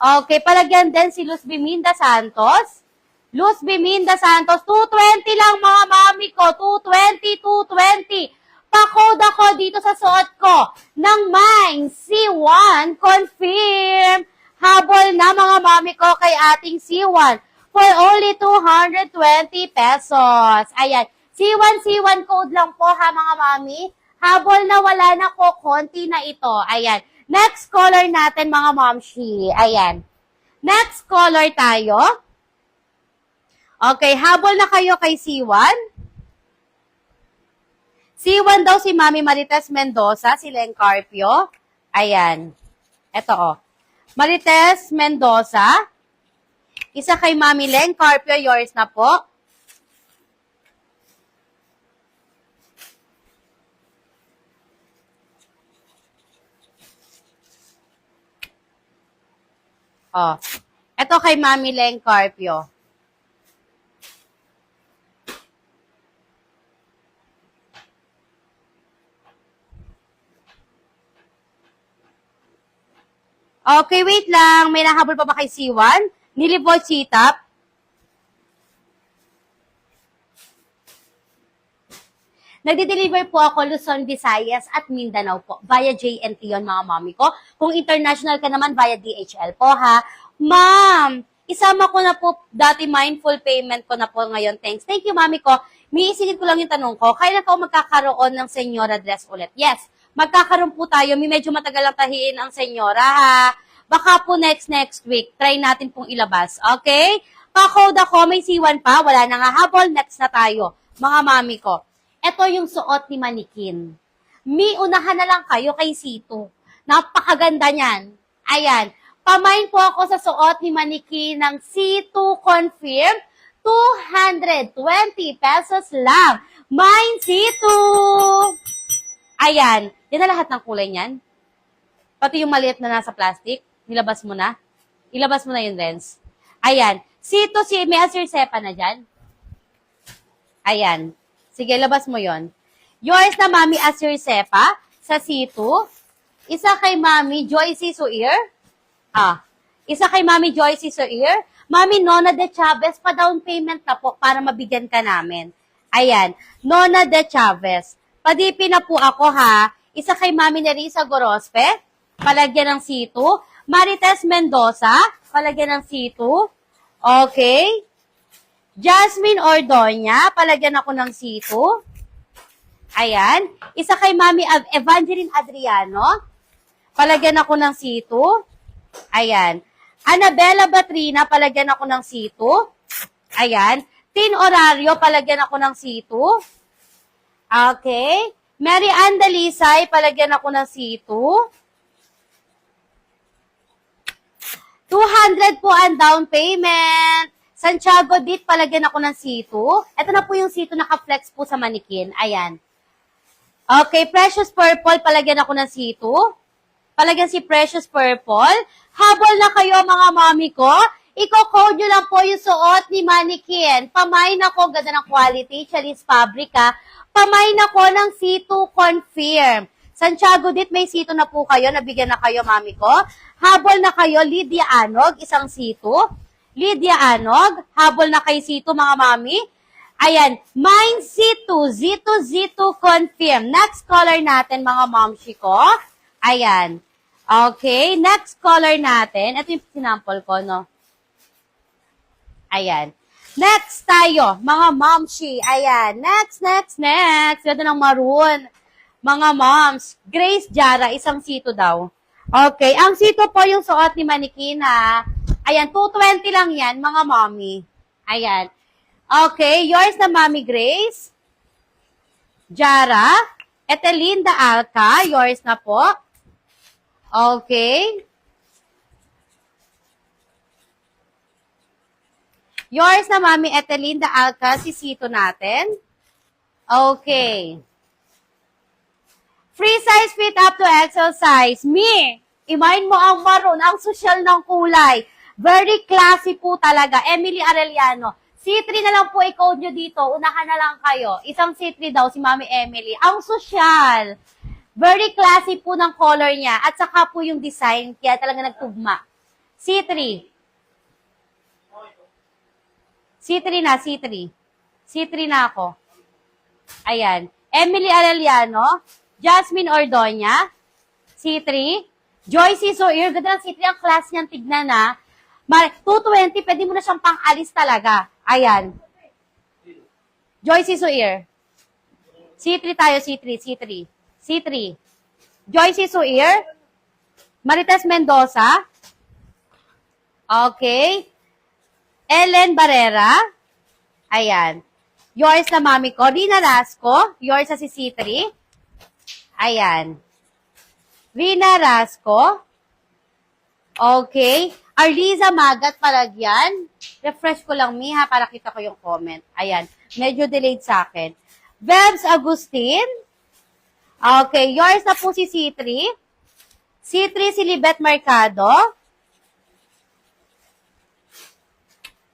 Okay, palagyan din si Luz Biminda Santos. Luz Biminda Santos, 220 lang mga mami ko. 220, 220. Pa-code ako dito sa suot ko ng Mine C1. Confirm. Habol na mga mami ko kay ating C1 for only 220 pesos. Ayan. C1 code lang po ha mga mami. Habol na wala na ko, konti na ito. Ayan. Next caller natin mga momshi. Ayan. Next caller tayo. Okay, habol na kayo kay C1. C1 daw si Mami Marites Mendoza, si Len Carpio. Ayan. Ito oh. Marites Mendoza. Isa kay Mami Len Carpio, yours na po. Oh. Ito kay Mami Len Carpio. Okay, wait lang. May nahabol pa ba kay C1? Nilivoy Chitap. Nagde-deliver po ako Luzon, Visayas at Mindanao po. Via JNT yon mga mami ko. Kung international ka naman, via DHL po ha. Ma'am, isama ko na po dati mindful payment ko na po ngayon. Thanks. Thank you, mami ko. Miisingin ko lang yung tanong ko. Kailan ka magkakaroon ng senyora dress ulit? Yes. Magkakaroon po tayo. Medyo matagal lang tahiin ang senyora, ha? Baka po next week. Try natin pong ilabas. Okay? Pa-code ako. May C1 pa. Wala na nga habol. Next na tayo. Mga mami ko. Ito yung suot ni Manikin. Unahan na lang kayo kay C2. Napakaganda niyan. Ayan. Pamain po ako sa suot ni Manikin ng C2 Confirm. 220 pesos lang. Mine C2. Ayan. Yan na lahat ng kulay niyan. Pati yung maliit na nasa plastic. Nilabas mo na. Ilabas mo na yung lens. Ayan. C2, may Asir Sepa na dyan. Ayan. Sige, labas mo yon. Yours na Mami Asir Sepa sa C2. Isa kay Mami Joycey Suir. Isa kay Mami Joycey Suir. Mami Nona de Chavez, pa-down payment na po para mabigyan ka namin. Ayan. Nona de Chavez. Padipi na po ako ha. Isa kay Mami Nerissa Gorospe, palagyan ng C2. Marites Mendoza, palagyan ng C2. Okay. Jasmine Ordoña, palagyan ako ng C2. Ayan. Isa kay Mami Evangeline Adriano, palagyan ako ng C2. Ayan. Annabella Batrina, palagyan ako ng C2. Ayan. Tin Orario, palagyan ako ng C2. Okay. Mary Ann Dalisay, palagyan ako ng C2. 200 po ang down payment. Santiago Dit, palagyan ako ng C2. Ito na po yung C2 naka-flex po sa Manikin. Ayan. Okay, Precious Purple, palagyan ako ng C2. Palagyan si Precious Purple. Habol na kayo mga mami ko. Iko-code nyo lang po yung suot ni Manikin. Pamain ako, ganda ng quality, Chalis Fabrica. Pamain ako ng C2 Confirm. Santiago Dit, may C2 na po kayo. Nabigyan na kayo, mami ko. Habol na kayo, Lydia Anog, isang C2. Lydia Anog, habol na kay C2, mga mami. Ayan, Mine C2, Z2 Confirm. Next caller natin, mga momshi ko. Ayan. Okay, next caller natin. Ito yung sinample ko, no? Ayan. Next tayo, mga momshi. Ayan. Next. Ganda ng maroon. Mga moms. Grace Jara, isang C2 daw. Okay. Ang C2 po yung suot ni Manikin, ha. Ayan, 220 lang yan, mga mommy. Ayan. Okay. Yours na, Mami Grace. Jara. Etelinda Alca. Yours na po. Okay. Yours na, Mami Etelinda Alca, si C2 natin. Okay. Free size fit up to XL size. Imahin mo ang maroon, ang social ng kulay. Very classy po talaga. Emily Arellano. C3 na lang po i-code nyo dito. Unahan na lang kayo. Isang C3 daw si Mami Emily. Ang social. Very classy po ng color niya. At saka po yung design. Kaya talaga nagtugma. C3. C3 na, C3. C3 na ako. Ayan. Emily Arellano, Jasmine Ordoña, C3. Joyce Soir, ganda ng C3 ang class niyan, tignan na. 220, pwede mo na siyang pang-alis talaga. Ayan. Joyce Soir. C3 tayo, C3, C3. C3. Joyce Soir. Marites Mendoza. Okay. Ellen Barrera. Ayan. Yours na mami ko. Rina Rasco. Yours na si C3. Ayan. Rina Rasco. Okay. Arliza Magat Palagyan. Refresh ko lang, Mi, ha, para kita ko yung comment. Ayan. Medyo delayed sa akin. Vebs Agustin. Okay. Yours na po si C3. C3 si Libet Mercado.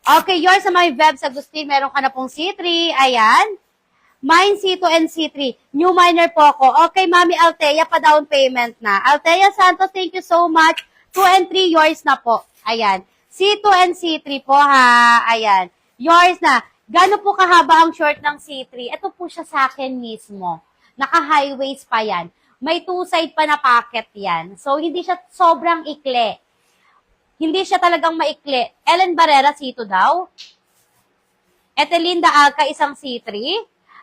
Okay, yours sa mga Vebs Agustin, meron ka na pong C3. Ayan. Mine, C2 and C3. New minor po ako. Okay, Mami Altea, pa-down payment na. Altea Santos, thank you so much. 2 and 3, yours na po. Ayan. C2 and C3 po, ha. Ayan. Yours na. Gano'n po kahaba ang short ng C3? Ito po siya sa akin mismo. Naka-high waist pa yan. May two-side pa na pocket yan. So, hindi siya sobrang ikli. Hindi siya talagang maikli. Ellen Barrera, C2 daw. Etelinda Alca, isang C3.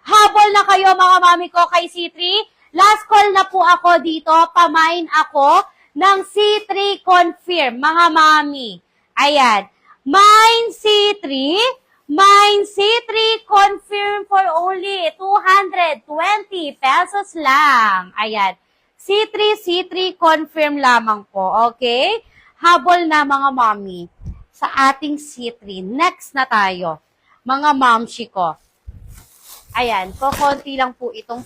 Habol na kayo, mga mami ko, kay C3. Last call na po ako dito. Pamain ako ng C3 confirm, mga mami. Ayan. Mine C3. Mine C3 confirm for only 220 pesos lang. Ayan. C3 confirm lamang po. Okay? Habol na, mga mommy, sa ating C3. Next na tayo, mga momshi ko. Ayan, konti lang po itong